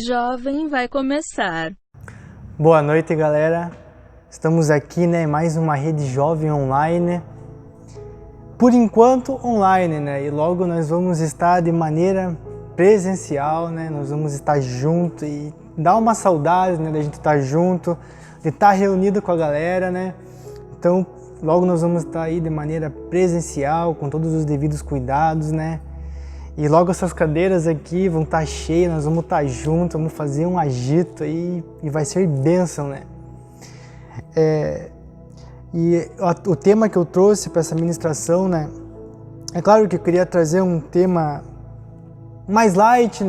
Jovem vai começar. Boa noite, galera. Estamos aqui, em mais uma rede jovem online. Por enquanto, online, E logo nós vamos estar de maneira presencial, Nós vamos estar junto e dá uma saudade, da gente estar junto, de estar reunido com a galera, Então, logo nós vamos estar aí de maneira presencial, com todos os devidos cuidados, E logo essas cadeiras aqui vão estar cheias, nós vamos estar juntos, vamos fazer um agito aí e vai ser bênção, E o tema que eu trouxe para essa ministração, é claro que eu queria trazer um tema mais light,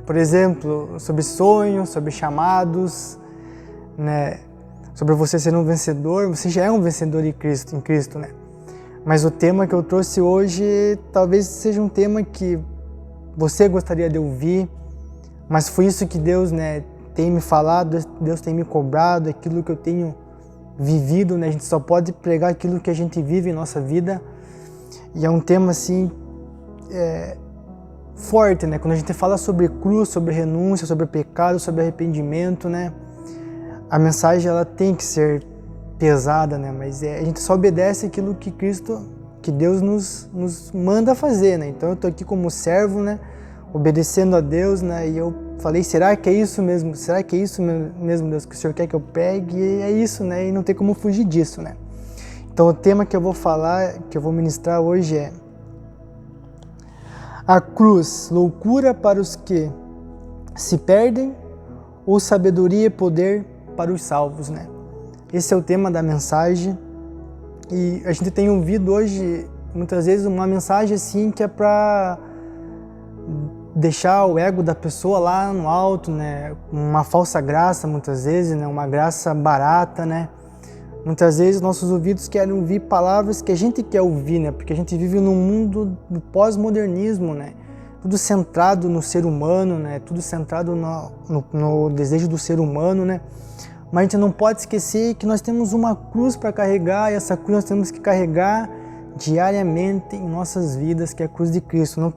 Por exemplo, sobre sonhos, sobre chamados, Sobre você ser um vencedor. Você já é um vencedor em Cristo, Mas o tema que eu trouxe hoje talvez seja um tema que você gostaria de ouvir, mas foi isso que Deus, tem me falado, Deus tem me cobrado, aquilo que eu tenho vivido, A gente só pode pregar aquilo que a gente vive em nossa vida. E é um tema assim forte, Quando a gente fala sobre cruz, sobre renúncia, sobre pecado, sobre arrependimento, A mensagem ela tem que ser pesada, Mas a gente só obedece aquilo que que Deus nos manda fazer, Então eu tô aqui como servo, Obedecendo a Deus, E eu falei, será que é isso mesmo? Será que é isso mesmo, Deus, que o Senhor quer que eu pregue? E é isso, E não tem como fugir disso, Então o tema que eu vou falar, que eu vou ministrar hoje é a cruz, loucura para os que se perdem ou sabedoria e poder para os salvos, Esse é o tema da mensagem e a gente tem ouvido hoje, muitas vezes, uma mensagem assim que é para deixar o ego da pessoa lá no alto, Uma falsa graça, muitas vezes, Uma graça barata, Muitas vezes nossos ouvidos querem ouvir palavras que a gente quer ouvir, Porque a gente vive num mundo do pós-modernismo, Tudo centrado no ser humano, Tudo centrado no desejo do ser humano, Mas a gente não pode esquecer que nós temos uma cruz para carregar e essa cruz nós temos que carregar diariamente em nossas vidas, que é a cruz de Cristo.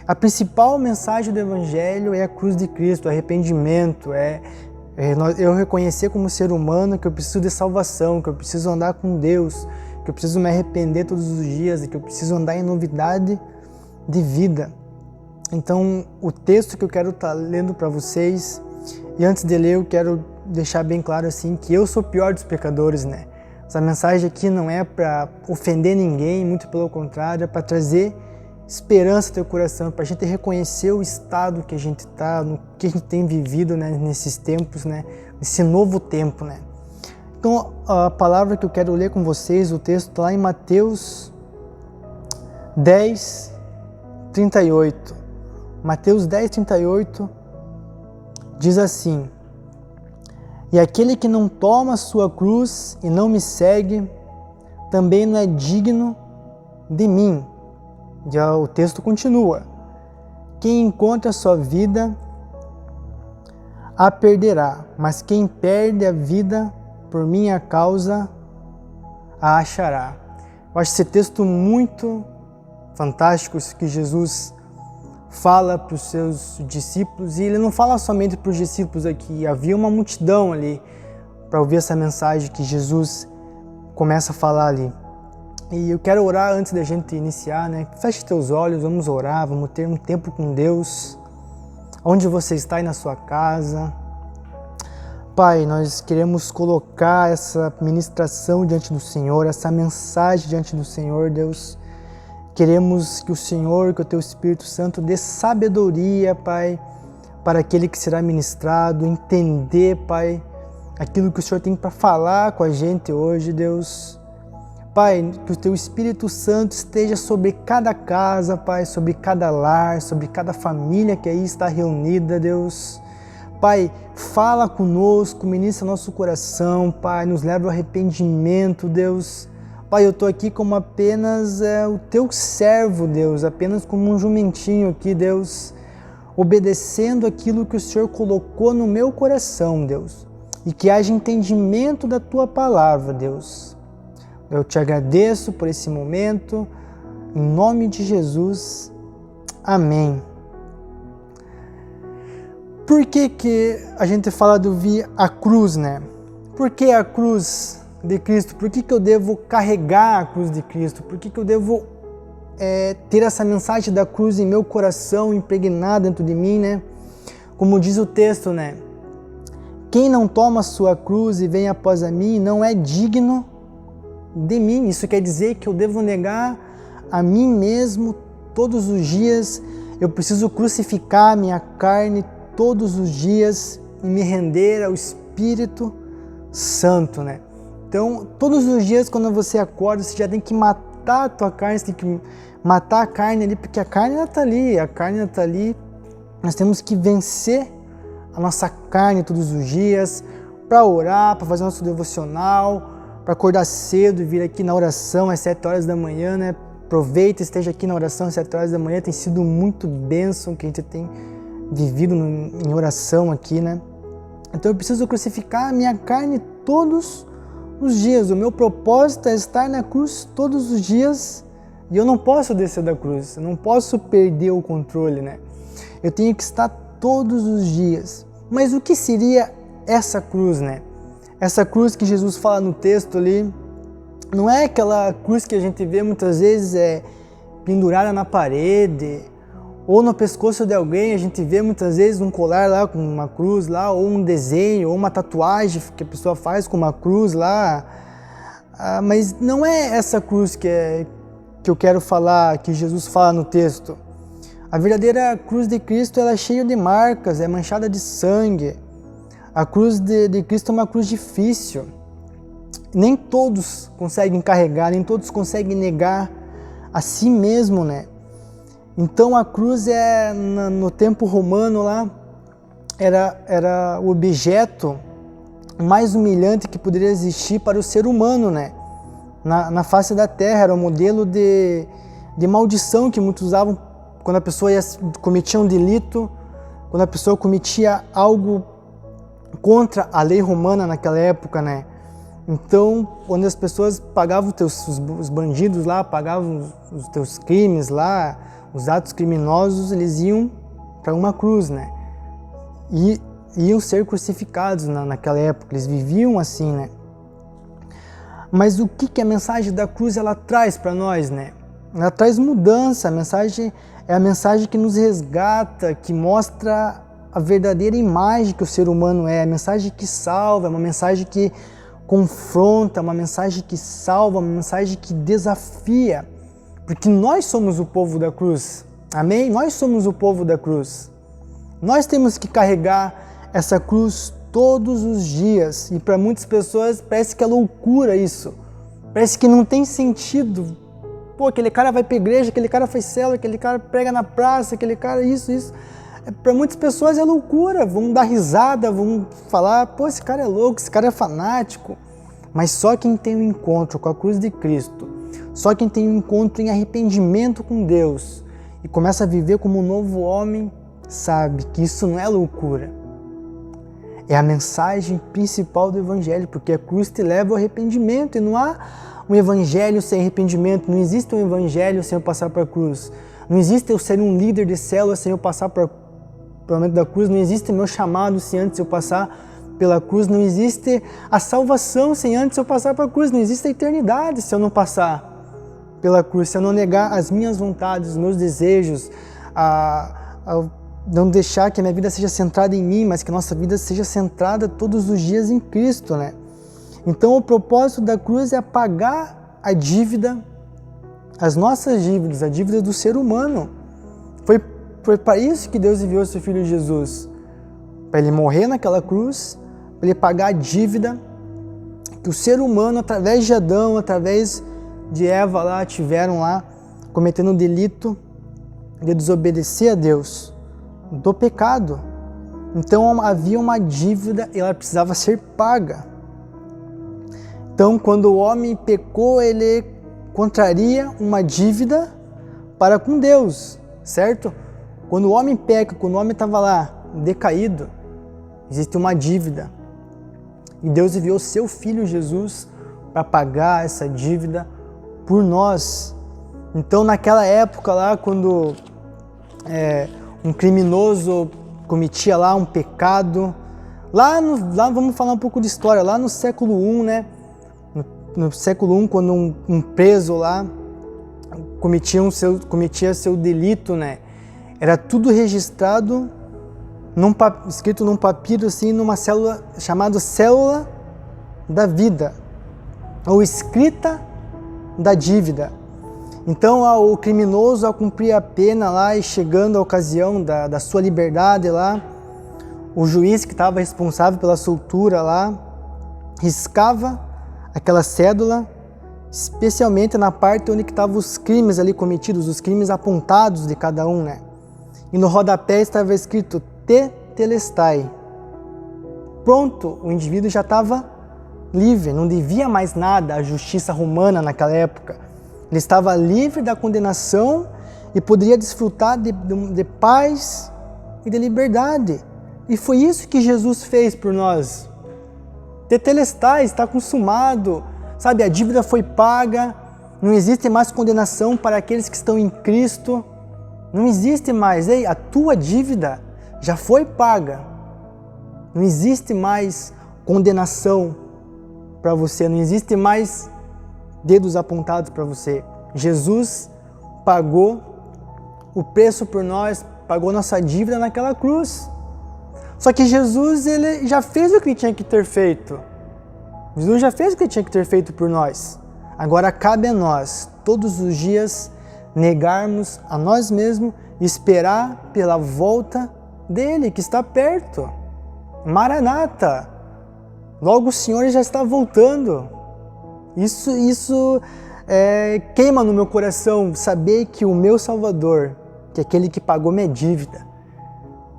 A principal mensagem do Evangelho é a cruz de Cristo, o arrependimento, eu reconhecer como ser humano que eu preciso de salvação, que eu preciso andar com Deus, que eu preciso me arrepender todos os dias e que eu preciso andar em novidade de vida. Então, o texto que eu quero estar lendo para vocês, e antes de ler eu quero deixar bem claro assim que eu sou o pior dos pecadores, Essa mensagem aqui não é para ofender ninguém, muito pelo contrário, é para trazer esperança no teu coração, para a gente reconhecer o estado que a gente está, no que a gente tem vivido, nesses tempos, nesse novo tempo, Então, a palavra que eu quero ler com vocês, o texto está lá em Mateus 10, 38. Mateus 10, 38 diz assim: E aquele que não toma sua cruz e não me segue, também não é digno de mim. Já o texto continua: Quem encontra a sua vida, a perderá, mas quem perde a vida por minha causa, a achará. Eu acho esse texto muito fantástico, isso que Jesus fala para os seus discípulos, e ele não fala somente para os discípulos aqui, havia uma multidão ali para ouvir essa mensagem que Jesus começa a falar ali. E eu quero orar antes da gente iniciar, Feche teus olhos, vamos orar, vamos ter um tempo com Deus, onde você está aí na sua casa. Pai, nós queremos colocar essa ministração diante do Senhor, essa mensagem diante do Senhor, Deus. Queremos que o Senhor, que o Teu Espírito Santo dê sabedoria, Pai, para aquele que será ministrado, entender, Pai, aquilo que o Senhor tem para falar com a gente hoje, Deus. Pai, que o Teu Espírito Santo esteja sobre cada casa, Pai, sobre cada lar, sobre cada família que aí está reunida, Deus. Pai, fala conosco, ministra nosso coração, Pai, nos leva ao arrependimento, Deus. Pai, eu estou aqui como apenas o Teu servo, Deus, apenas como um jumentinho aqui, Deus, obedecendo aquilo que o Senhor colocou no meu coração, Deus, e que haja entendimento da Tua palavra, Deus. Eu te agradeço por esse momento, em nome de Jesus, amém. Por que a gente fala de ouvir a cruz, né? Por que a cruz de Cristo? Por que eu devo carregar a cruz de Cristo? Por que eu devo ter essa mensagem da cruz em meu coração, impregnada dentro de mim, né? Como diz o texto, né? Quem não toma a sua cruz e vem após a mim não é digno de mim. Isso quer dizer que eu devo negar a mim mesmo todos os dias. Eu preciso crucificar a minha carne todos os dias e me render ao Espírito Santo, né? Então, todos os dias quando você acorda, você já tem que matar a tua carne, você tem que matar a carne ali, porque a carne está ali, Nós temos que vencer a nossa carne todos os dias para orar, para fazer nosso devocional, para acordar cedo e vir aqui na oração às 7 horas da manhã, né? Aproveita, esteja aqui na oração às 7 horas da manhã, tem sido muito bênção que a gente tem vivido em oração aqui, né? Então eu preciso crucificar a minha carne todos os dias. O meu propósito é estar na cruz todos os dias e eu não posso descer da cruz, eu não posso perder o controle, né? Eu tenho que estar todos os dias. Mas o que seria essa cruz, né? Essa cruz que Jesus fala no texto ali, não é aquela cruz que a gente vê muitas vezes pendurada na parede, ou no pescoço de alguém. A gente vê muitas vezes um colar lá com uma cruz lá, ou um desenho, ou uma tatuagem que a pessoa faz com uma cruz lá. Mas não é essa cruz que eu quero falar, que Jesus fala no texto. A verdadeira cruz de Cristo, ela é cheia de marcas, é manchada de sangue. A cruz de Cristo é uma cruz difícil. Nem todos conseguem carregar, nem todos conseguem negar a si mesmo, né? Então a cruz no tempo romano lá, era o objeto mais humilhante que poderia existir para o ser humano, né? Na face da terra, era um modelo de maldição que muitos usavam quando a pessoa cometia um delito, quando a pessoa cometia algo contra a lei romana naquela época, né? Então, quando as pessoas pagavam os bandidos lá, pagavam os teus crimes lá, os atos criminosos, eles iam para uma cruz, né? E iam ser crucificados naquela época, eles viviam assim, né? Mas o que a mensagem da cruz ela traz para nós, né? Ela traz mudança, a mensagem é a mensagem que nos resgata, que mostra a verdadeira imagem que o ser humano é, a mensagem que salva, é uma mensagem que confronta, uma mensagem que salva, uma mensagem que desafia, porque nós somos o povo da cruz, amém? Nós somos o povo da cruz. Nós temos que carregar essa cruz todos os dias, e para muitas pessoas parece que é loucura isso, parece que não tem sentido. Pô, aquele cara vai para a igreja, aquele cara faz célula, aquele cara prega na praça, aquele cara isso. Para muitas pessoas é loucura, vão dar risada, vão falar, pô, esse cara é louco, esse cara é fanático. Mas só quem tem um encontro com a cruz de Cristo, só quem tem um encontro em arrependimento com Deus e começa a viver como um novo homem, sabe que isso não é loucura. É a mensagem principal do Evangelho, porque a cruz te leva ao arrependimento e não há um Evangelho sem arrependimento, não existe um Evangelho sem eu passar para a cruz. Não existe eu ser um líder de célula sem eu passar para o momento da cruz, não existe meu chamado sem antes eu passar pela cruz, não existe a salvação sem antes eu passar pela cruz, não existe a eternidade se eu não passar pela cruz, se eu não negar as minhas vontades, os meus desejos, não deixar que a minha vida seja centrada em mim, mas que a nossa vida seja centrada todos os dias em Cristo, né? Então o propósito da cruz é pagar a dívida, as nossas dívidas, a dívida do ser humano. Foi para isso que Deus enviou seu Filho Jesus, para Ele morrer naquela cruz, para Ele pagar a dívida que o ser humano, através de Adão, através de Eva lá, tiveram lá, cometendo o delito de desobedecer a Deus, do pecado. Então havia uma dívida e ela precisava ser paga. Então quando o homem pecou, ele contraria uma dívida para com Deus, certo? Quando o homem peca, quando o homem estava lá, decaído, existe uma dívida. E Deus enviou seu Filho Jesus para pagar essa dívida por nós. Então naquela época lá, quando um criminoso cometia lá um pecado. Lá vamos falar um pouco de história, lá no século I, né? No século I, quando um preso lá cometia seu delito, né? Era tudo registrado, escrito num papiro, assim, numa célula chamada célula da vida, ou escrita da dívida. Então, o criminoso, ao cumprir a pena lá e chegando à ocasião da sua liberdade lá, o juiz que estava responsável pela soltura lá, riscava aquela cédula, especialmente na parte onde estavam os crimes ali cometidos, os crimes apontados de cada um, né? E no rodapé estava escrito Tetelestai. Pronto, o indivíduo já estava livre, não devia mais nada à justiça romana naquela época. Ele estava livre da condenação e poderia desfrutar de paz e de liberdade. E foi isso que Jesus fez por nós. Tetelestai, está consumado, sabe? A dívida foi paga, não existe mais condenação para aqueles que estão em Cristo. Não existe mais, ei, a tua dívida já foi paga. Não existe mais condenação para você, não existe mais dedos apontados para você. Jesus pagou o preço por nós, pagou nossa dívida naquela cruz. Só que Jesus, ele já fez o que ele tinha que ter feito. Jesus já fez o que ele tinha que ter feito por nós. Agora cabe a nós, todos os dias, negarmos a nós mesmos e esperar pela volta dele, que está perto. Maranata! Logo o Senhor já está voltando. Isso queima no meu coração, saber que o meu Salvador, que é aquele que pagou minha dívida,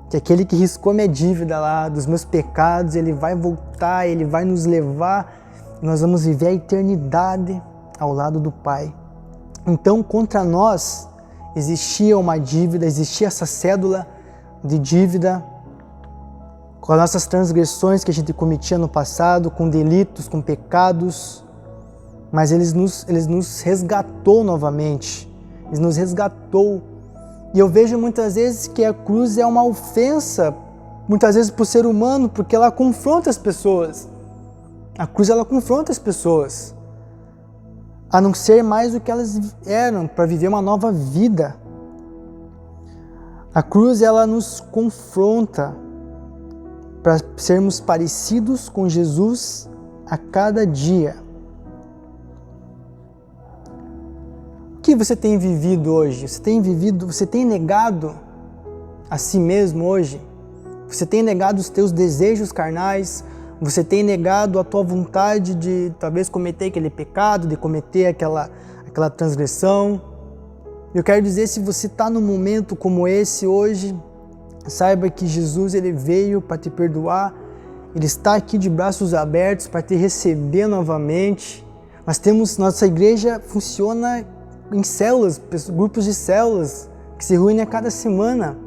que é aquele que riscou minha dívida lá, dos meus pecados, ele vai voltar, ele vai nos levar e nós vamos viver a eternidade ao lado do Pai. Então, contra nós existia uma dívida, existia essa cédula de dívida com as nossas transgressões que a gente cometia no passado, com delitos, com pecados, mas Ele nos resgatou novamente, Ele nos resgatou. E eu vejo muitas vezes que a cruz é uma ofensa, muitas vezes para o ser humano, porque ela confronta as pessoas. A cruz, ela confronta as pessoas a não ser mais o que elas eram, para viver uma nova vida. A cruz, ela nos confronta para sermos parecidos com Jesus a cada dia. O que você tem vivido hoje? Você tem negado a si mesmo hoje? Você tem negado os teus desejos carnais? Você tem negado a tua vontade de talvez cometer aquele pecado, de cometer aquela transgressão? Eu quero dizer, se você está num momento como esse hoje, saiba que Jesus, ele veio para te perdoar, ele está aqui de braços abertos para te receber novamente. Nossa igreja funciona em células, grupos de células que se reúnem a cada semana.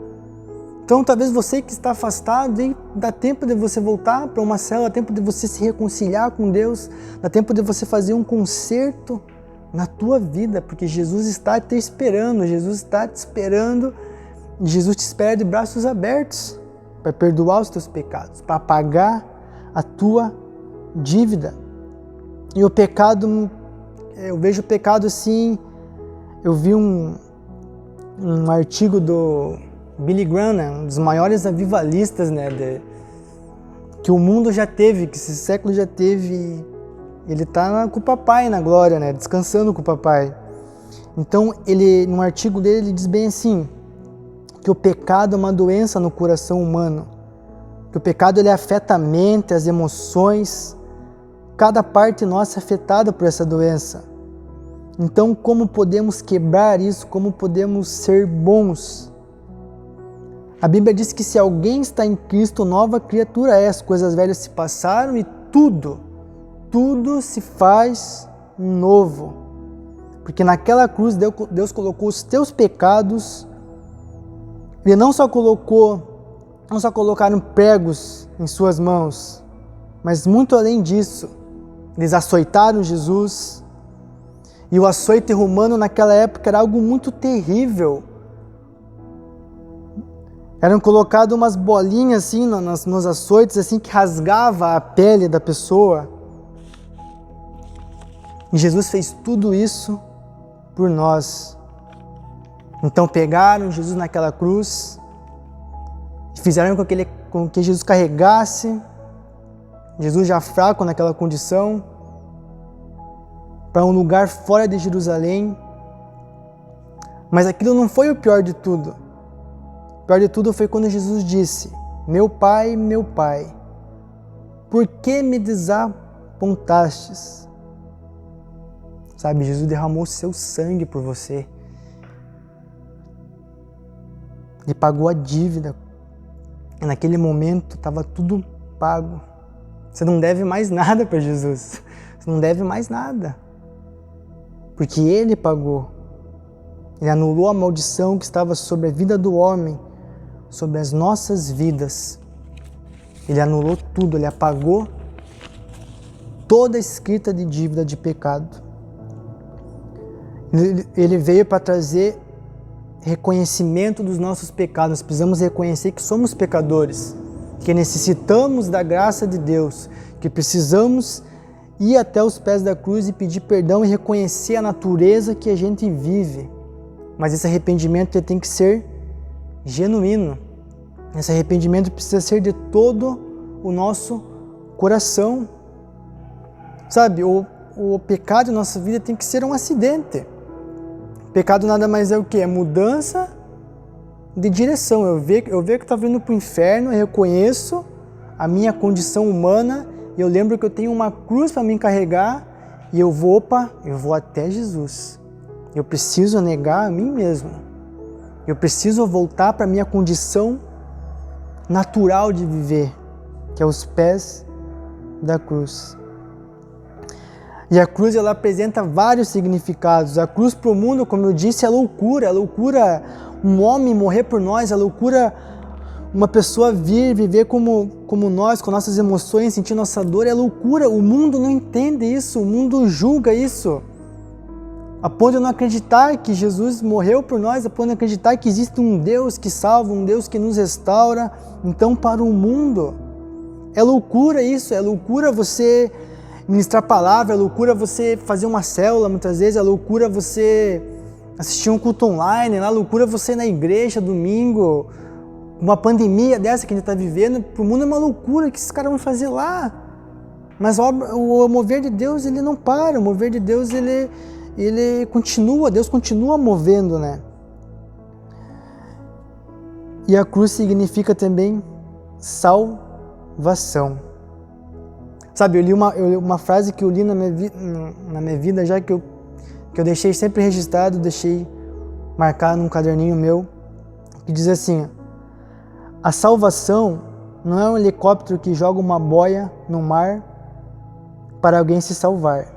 Então, talvez você que está afastado, dá tempo de você voltar para uma célula, dá tempo de você se reconciliar com Deus, dá tempo de você fazer um conserto na tua vida, porque Jesus está te esperando, Jesus está te esperando, e Jesus te espera de braços abertos para perdoar os teus pecados, para pagar a tua dívida. E o pecado, eu vejo o pecado assim, eu vi um artigo do Billy Graham, né, um dos maiores avivalistas, né, que o mundo já teve, que esse século já teve. Ele está com o papai na glória, né, descansando com o papai. Então, num artigo dele, ele diz bem assim, que o pecado é uma doença no coração humano, que o pecado ele afeta a mente, as emoções, cada parte nossa é afetada por essa doença. Então, como podemos quebrar isso? Como podemos ser bons? A Bíblia diz que se alguém está em Cristo, nova criatura é. As coisas velhas se passaram e tudo se faz novo. Porque naquela cruz Deus colocou os teus pecados. Ele não só colocaram pregos em suas mãos, mas muito além disso, eles açoitaram Jesus. E o açoite romano naquela época era algo muito terrível. Eram colocadas umas bolinhas assim nos açoites, assim, que rasgava a pele da pessoa. E Jesus fez tudo isso por nós. Então pegaram Jesus naquela cruz, fizeram com que Jesus carregasse, Jesus já fraco naquela condição, para um lugar fora de Jerusalém. Mas aquilo não foi o pior de tudo. O pior de tudo foi quando Jesus disse: meu Pai, por que me desapontastes? Sabe, Jesus derramou seu sangue por você. Ele pagou a dívida. E naquele momento estava tudo pago. Você não deve mais nada para Jesus. Você não deve mais nada. Porque Ele pagou. Ele anulou a maldição que estava sobre a vida do homem, sobre as nossas vidas. Ele anulou tudo, Ele apagou toda a escrita de dívida de pecado. Ele veio para trazer reconhecimento dos nossos pecados. Nós precisamos reconhecer que somos pecadores, que necessitamos da graça de Deus, que precisamos ir até os pés da cruz e pedir perdão e reconhecer a natureza que a gente vive. Mas esse arrependimento tem que ser genuíno. Esse arrependimento precisa ser de todo o nosso coração. Sabe, o pecado na nossa vida tem que ser um acidente. Pecado nada mais é o que? É mudança de direção. Eu vejo que eu estou vindo para o inferno, eu reconheço a minha condição humana, e eu lembro que eu tenho uma cruz para me carregar, e eu vou até Jesus. Eu preciso negar a mim mesmo. Eu preciso voltar para a minha condição natural de viver, que é os pés da cruz. E a cruz, ela apresenta vários significados. A cruz para o mundo, como eu disse, é loucura. É loucura um homem morrer por nós. É loucura uma pessoa viver como nós, com nossas emoções, sentir nossa dor. É loucura. O mundo não entende isso. O mundo julga isso. A ponto de não acreditar que Jesus morreu por nós, a ponto de não acreditar que existe um Deus que salva, um Deus que nos restaura. Então, para o mundo, é loucura isso. É loucura você ministrar palavra, é loucura você fazer uma célula muitas vezes, é loucura você assistir um culto online, é loucura você ir na igreja domingo. Uma pandemia dessa que a gente está vivendo, para o mundo é uma loucura, o que esses caras vão fazer lá? Mas o mover de Deus, ele não para, o mover de Deus, ele continua, Deus continua movendo, né? E a cruz significa também salvação. Sabe, eu li uma frase que eu li na minha vida, já que eu deixei sempre registrado, deixei marcado num caderninho meu, que diz assim: a salvação não é um helicóptero que joga uma boia no mar para alguém se salvar.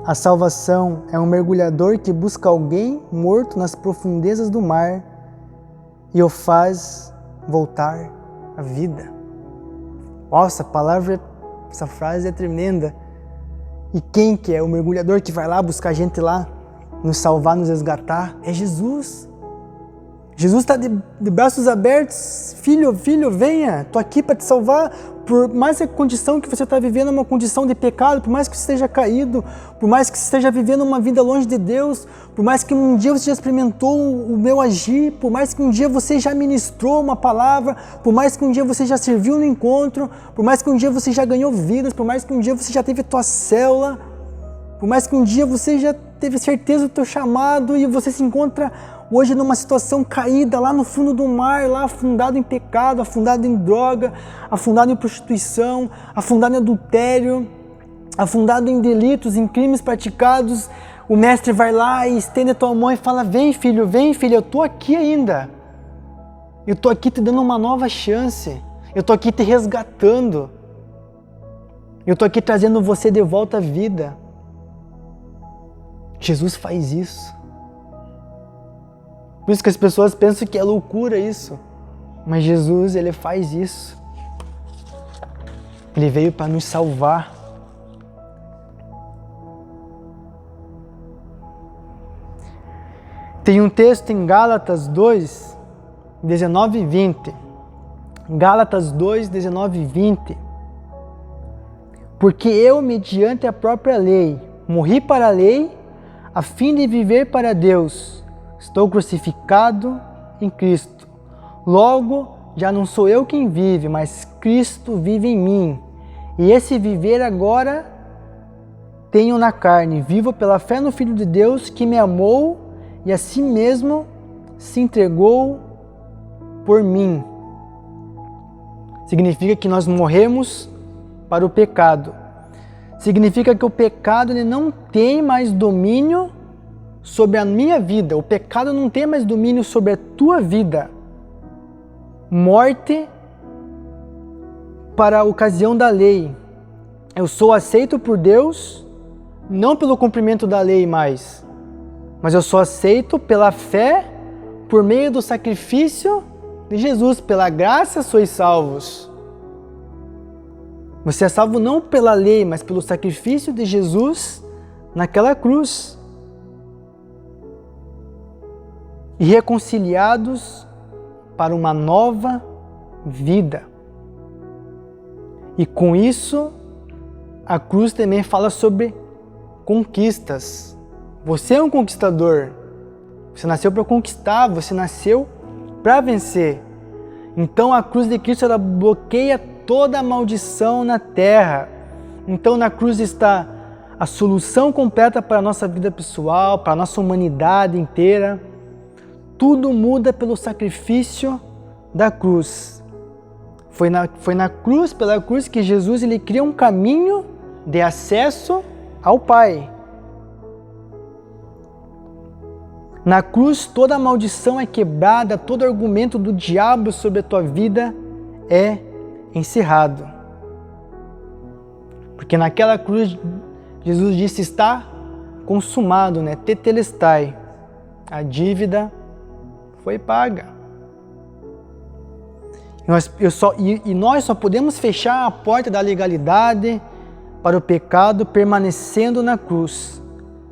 A salvação é um mergulhador que busca alguém morto nas profundezas do mar e o faz voltar à vida. Nossa, essa frase é tremenda. E quem que é o mergulhador que vai lá buscar a gente lá, nos salvar, nos resgatar? É Jesus. Jesus está de braços abertos. Filho, venha, estou aqui para te salvar. Por mais que a condição que você está vivendo é uma condição de pecado, por mais que você esteja caído, por mais que você esteja vivendo uma vida longe de Deus, por mais que um dia você já experimentou o meu agir, por mais que um dia você já ministrou uma palavra, por mais que um dia você já serviu no encontro, por mais que um dia você já ganhou vidas, por mais que um dia você já teve tua célula, por mais que um dia você já teve certeza do teu chamado e você se encontra hoje numa situação caída lá no fundo do mar, lá afundado em pecado, afundado em droga, afundado em prostituição, afundado em adultério, afundado em delitos, em crimes praticados, o mestre vai lá e estende a tua mão e fala: vem filho, eu estou aqui ainda. Eu estou aqui te dando uma nova chance. Eu estou aqui te resgatando. Eu estou aqui trazendo você de volta à vida. Jesus faz isso. Por isso que as pessoas pensam que é loucura isso. Mas Jesus, ele faz isso. Ele veio para nos salvar. Tem um texto em Gálatas 2, 19 e 20. Gálatas 2, 19 e 20. Porque eu, mediante a própria lei, morri para a lei, a fim de viver para Deus. Estou crucificado em Cristo. Logo, já não sou eu quem vive, mas Cristo vive em mim. E esse viver agora tenho na carne. Vivo pela fé no Filho de Deus, que me amou e a si mesmo se entregou por mim. Significa que nós morremos para o pecado. Significa que o pecado ele não tem mais domínio sobre a minha vida. O pecado não tem mais domínio sobre a tua vida. Morte para a ocasião da lei. Eu sou aceito por Deus, não pelo cumprimento da lei mais, mas eu sou aceito pela fé, por meio do sacrifício de Jesus. Pela graça sois salvos. Você é salvo não pela lei, mas pelo sacrifício de Jesus naquela cruz. E reconciliados para uma nova vida. E com isso, a cruz também fala sobre conquistas. Você é um conquistador. Você nasceu para conquistar, você nasceu para vencer. Então a cruz de Cristo ela bloqueia toda a maldição na terra. Então na cruz está a solução completa para a nossa vida pessoal, para a nossa humanidade inteira. Tudo muda pelo sacrifício da cruz. Foi na cruz, pela cruz, que Jesus ele cria um caminho de acesso ao Pai. Na cruz, toda a maldição é quebrada, todo argumento do diabo sobre a tua vida é encerrado. Porque naquela cruz, Jesus disse, está consumado, né? Tetelestai. A dívida foi paga. E nós só podemos fechar a porta da legalidade para o pecado permanecendo na cruz.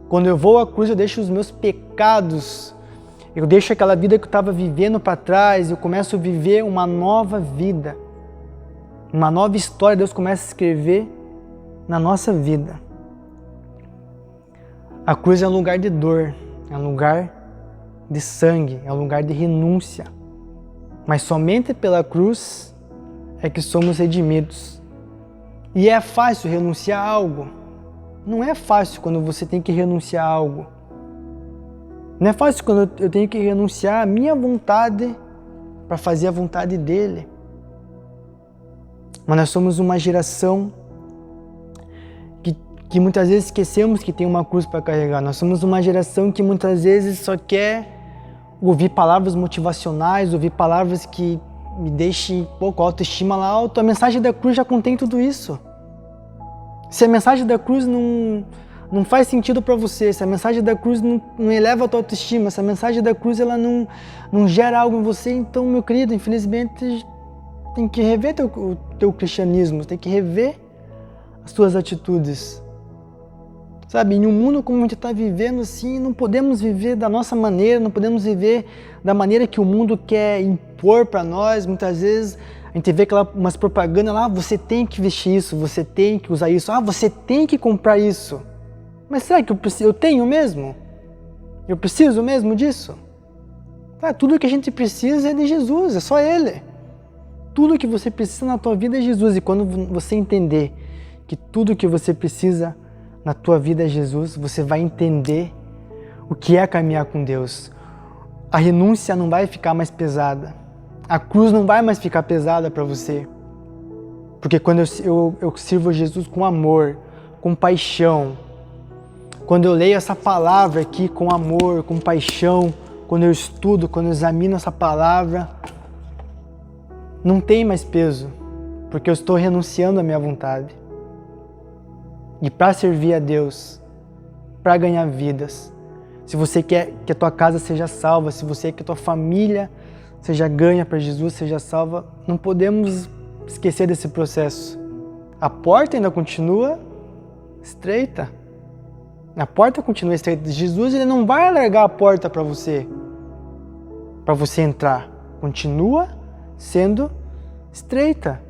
Quando eu vou à cruz, eu deixo os meus pecados, eu deixo aquela vida que eu estava vivendo para trás, eu começo a viver uma nova vida, uma nova história. Deus começa a escrever na nossa vida. A cruz é um lugar de dor, é um lugar de sangue, é um lugar de renúncia. Mas somente pela cruz é que somos redimidos. E é fácil renunciar a algo? Não é fácil quando você tem que renunciar a algo. Não é fácil quando eu tenho que renunciar à minha vontade para fazer a vontade dele. Mas nós somos uma geração que muitas vezes esquecemos que tem uma cruz para carregar. Nós somos uma geração que muitas vezes só quer ouvir palavras motivacionais, ouvir palavras que me deixem pouco autoestima lá alto. A mensagem da cruz já contém tudo isso. Se a mensagem da cruz não faz sentido para você, se a mensagem da cruz não eleva a tua autoestima, se a mensagem da cruz ela não gera algo em você, então, meu querido, infelizmente, tem que rever o teu cristianismo, tem que rever as tuas atitudes. Sabe, em um mundo como a gente está vivendo assim, não podemos viver da nossa maneira, não podemos viver da maneira que o mundo quer impor para nós. Muitas vezes a gente vê umas propagandas lá, você tem que vestir isso, você tem que usar isso, você tem que comprar isso. Mas será que eu tenho mesmo? Eu preciso mesmo disso? Tudo que a gente precisa é de Jesus, é só Ele. Tudo que você precisa na tua vida é Jesus. E quando você entender que tudo que você precisa na tua vida é Jesus, você vai entender o que é caminhar com Deus. A renúncia não vai ficar mais pesada. A cruz não vai mais ficar pesada para você. Porque quando eu sirvo Jesus com amor, com paixão, quando eu leio essa palavra aqui com amor, com paixão, quando eu estudo, quando eu examino essa palavra, não tem mais peso, porque eu estou renunciando à minha vontade. E para servir a Deus, para ganhar vidas, se você quer que a tua casa seja salva, se você quer que a tua família seja ganha para Jesus, seja salva, não podemos esquecer desse processo. A porta ainda continua estreita. A porta continua estreita. Jesus ele não vai largar a porta para você entrar. continua sendo estreita.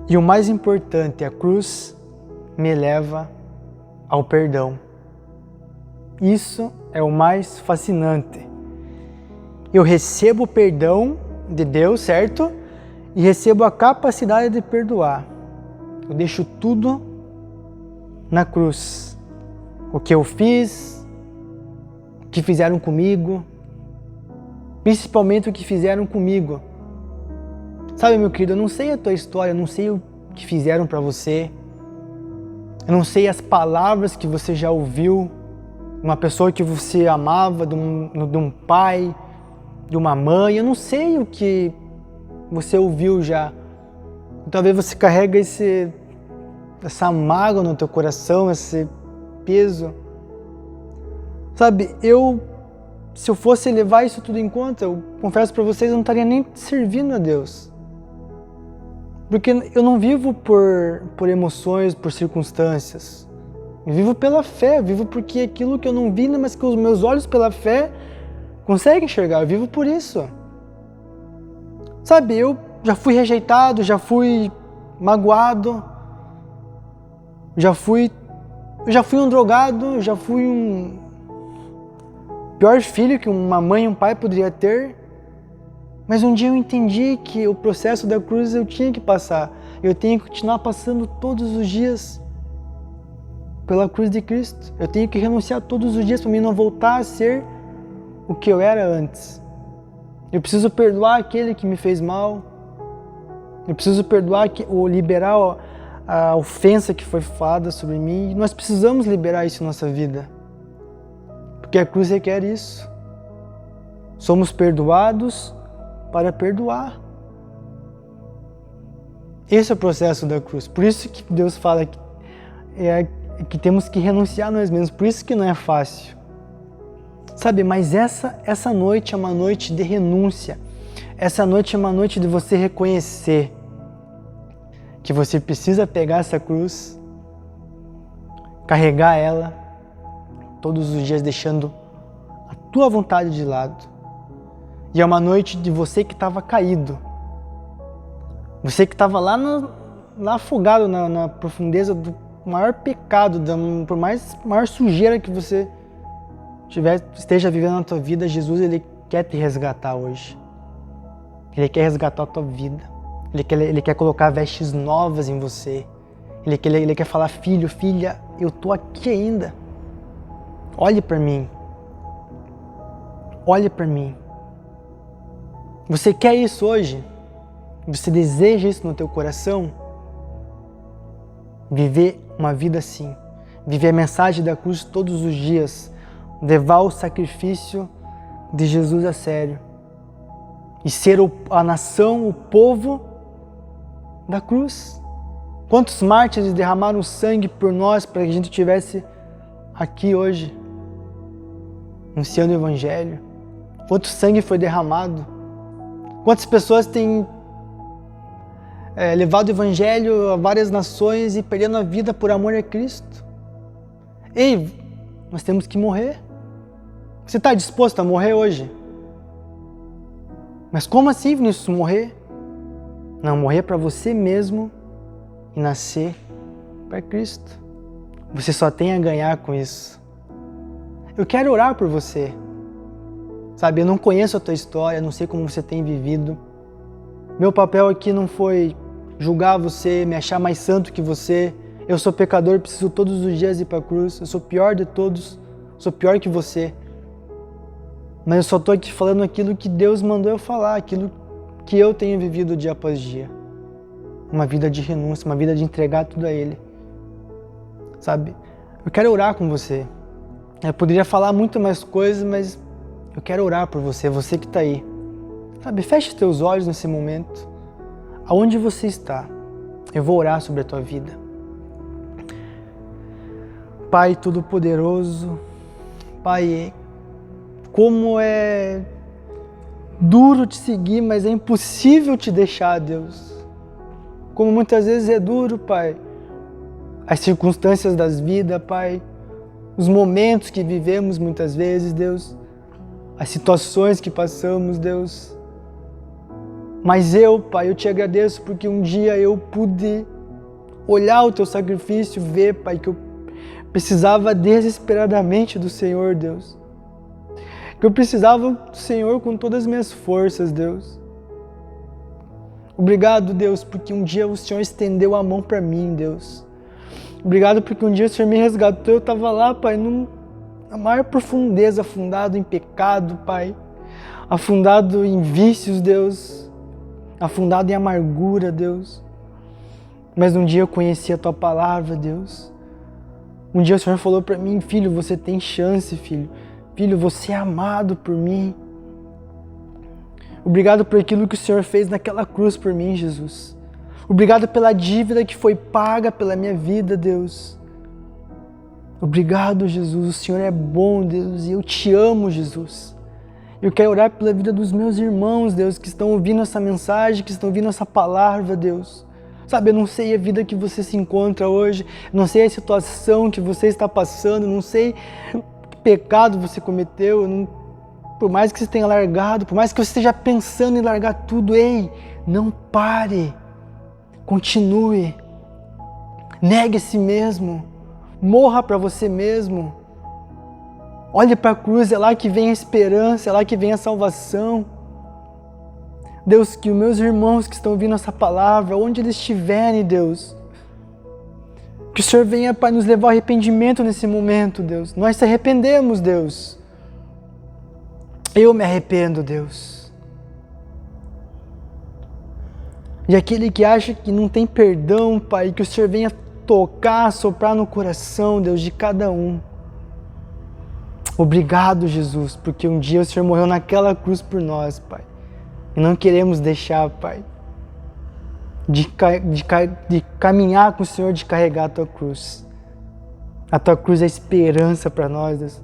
E o mais importante, a cruz me leva ao perdão. Isso é o mais fascinante. Eu recebo o perdão de Deus, certo? E recebo a capacidade de perdoar. Eu deixo tudo na cruz. O que eu fiz, o que fizeram comigo, principalmente o que fizeram comigo. Sabe, meu querido, eu não sei a tua história, eu não sei o que fizeram para você, eu não sei as palavras que você já ouviu, uma pessoa que você amava, de um pai, de uma mãe, eu não sei o que você ouviu já. Talvez você carrega essa mágoa no teu coração, esse peso. Sabe, se eu fosse levar isso tudo em conta, eu confesso para vocês, eu não estaria nem servindo a Deus. Porque eu não vivo por emoções, por circunstâncias. Eu vivo pela fé, eu vivo porque aquilo que eu não vi, mas que os meus olhos pela fé conseguem enxergar, eu vivo por isso. Sabe, eu já fui rejeitado, já fui magoado, já fui um drogado, já fui um pior filho que uma mãe e um pai poderia ter. Mas um dia eu entendi que o processo da cruz eu tinha que passar. Eu tenho que continuar passando todos os dias pela cruz de Cristo. Eu tenho que renunciar todos os dias para mim não voltar a ser o que eu era antes. Eu preciso perdoar aquele que me fez mal. Eu preciso perdoar ou liberar a ofensa que foi falada sobre mim. E nós precisamos liberar isso em nossa vida. Porque a cruz requer isso. Somos perdoados para perdoar. Esse é o processo da cruz. Por isso que Deus fala que temos que renunciar a nós mesmos. Por isso que não é fácil. Sabe, mas essa noite é uma noite de renúncia. Essa noite é uma noite de você reconhecer que você precisa pegar essa cruz, carregar ela todos os dias, deixando a tua vontade de lado. E é uma noite de você que estava caído. Você que estava lá afogado na profundeza do maior pecado, por maior sujeira que você esteja vivendo na tua vida, Jesus ele quer te resgatar hoje. Ele quer resgatar a tua vida. Ele quer colocar vestes novas em você. Ele quer falar, filho, filha, eu estou aqui ainda. Olhe para mim. Olhe para mim. Você quer isso hoje? Você deseja isso no teu coração? Viver uma vida assim. Viver a mensagem da cruz todos os dias. Levar o sacrifício de Jesus a sério. E ser a nação, o povo da cruz. Quantos mártires derramaram sangue por nós para que a gente estivesse aqui hoje, anunciando o Evangelho? Quanto sangue foi derramado? Quantas pessoas têm levado o Evangelho a várias nações e perdendo a vida por amor a Cristo? Ei, nós temos que morrer. Você está disposto a morrer hoje? Mas como assim, Vinícius, morrer? Não, morrer para você mesmo e nascer para Cristo. Você só tem a ganhar com isso. Eu quero orar por você. Sabe, eu não conheço a tua história, não sei como você tem vivido. Meu papel aqui não foi julgar você, me achar mais santo que você. Eu sou pecador, preciso todos os dias ir para a cruz. Eu sou o pior de todos, sou pior que você. Mas eu só estou aqui falando aquilo que Deus mandou eu falar, aquilo que eu tenho vivido dia após dia. Uma vida de renúncia, uma vida de entregar tudo a Ele. Sabe? Eu quero orar com você. Eu poderia falar muito mais coisas, mas eu quero orar por você, você que está aí. Sabe? Feche os teus olhos nesse momento. Aonde você está, eu vou orar sobre a tua vida. Pai Todo-Poderoso, Pai, como é duro te seguir, mas é impossível te deixar, Deus. Como muitas vezes é duro, Pai, as circunstâncias das vidas, Pai, os momentos que vivemos muitas vezes, Deus, as situações que passamos, Deus. Mas eu, Pai, eu te agradeço porque um dia eu pude olhar o teu sacrifício, ver, Pai, que eu precisava desesperadamente do Senhor, Deus. Que eu precisava do Senhor com todas as minhas forças, Deus. Obrigado, Deus, porque um dia o Senhor estendeu a mão para mim, Deus. Obrigado porque um dia o Senhor me resgatou, eu estava lá, Pai, na maior profundeza, afundado em pecado, Pai. Afundado em vícios, Deus. Afundado em amargura, Deus. Mas um dia eu conheci a Tua palavra, Deus. Um dia o Senhor falou para mim, filho, você tem chance, filho. Filho, você é amado por mim. Obrigado por aquilo que o Senhor fez naquela cruz por mim, Jesus. Obrigado pela dívida que foi paga pela minha vida, Deus. Obrigado, Jesus. O Senhor é bom, Deus, e eu te amo, Jesus. Eu quero orar pela vida dos meus irmãos, Deus, que estão ouvindo essa mensagem, que estão ouvindo essa palavra, Deus. Sabe, eu não sei a vida que você se encontra hoje, não sei a situação que você está passando, não sei que pecado você cometeu, por mais que você tenha largado, por mais que você esteja pensando em largar tudo, ei, não pare, continue, negue a si mesmo, morra para você mesmo, olhe para a cruz, é lá que vem a esperança, é lá que vem a salvação. Deus, que os meus irmãos que estão ouvindo essa palavra, onde eles estiverem, Deus, que o Senhor venha para nos levar ao arrependimento nesse momento, Deus. Nós se arrependemos, Deus. Eu me arrependo, Deus. E aquele que acha que não tem perdão, Pai, que o Senhor venha tocar, soprar no coração, Deus, de cada um. Obrigado, Jesus, porque um dia o Senhor morreu naquela cruz por nós, Pai. E não queremos deixar, Pai, de caminhar com o Senhor, de carregar a Tua cruz. A Tua cruz é a esperança para nós, Deus.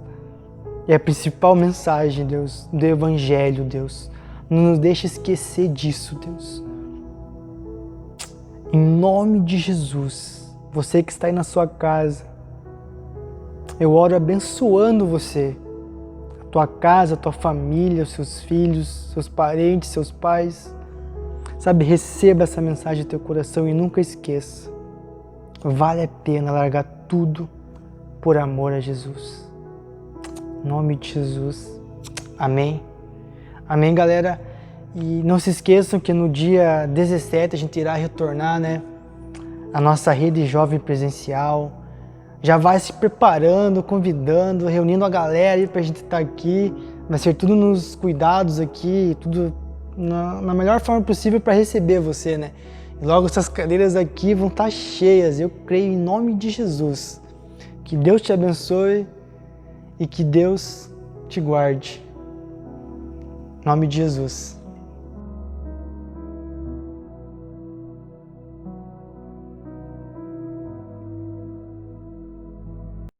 É a principal mensagem, Deus, do Evangelho, Deus. Não nos deixe esquecer disso, Deus. Em nome de Jesus, você que está aí na sua casa, eu oro abençoando você, a tua casa, a tua família, os seus filhos, seus parentes, seus pais. Sabe, receba essa mensagem do teu coração e nunca esqueça. Vale a pena largar tudo por amor a Jesus. Em nome de Jesus. Amém. Amém, galera. E não se esqueçam que no dia 17 a gente irá retornar, né, a nossa rede jovem presencial. Já vai se preparando, convidando, reunindo a galera aí pra gente estar aqui. Vai ser tudo nos cuidados aqui, tudo na melhor forma possível para receber você, né? E logo essas cadeiras aqui vão estar cheias, eu creio em nome de Jesus. Que Deus te abençoe e que Deus te guarde. Em nome de Jesus.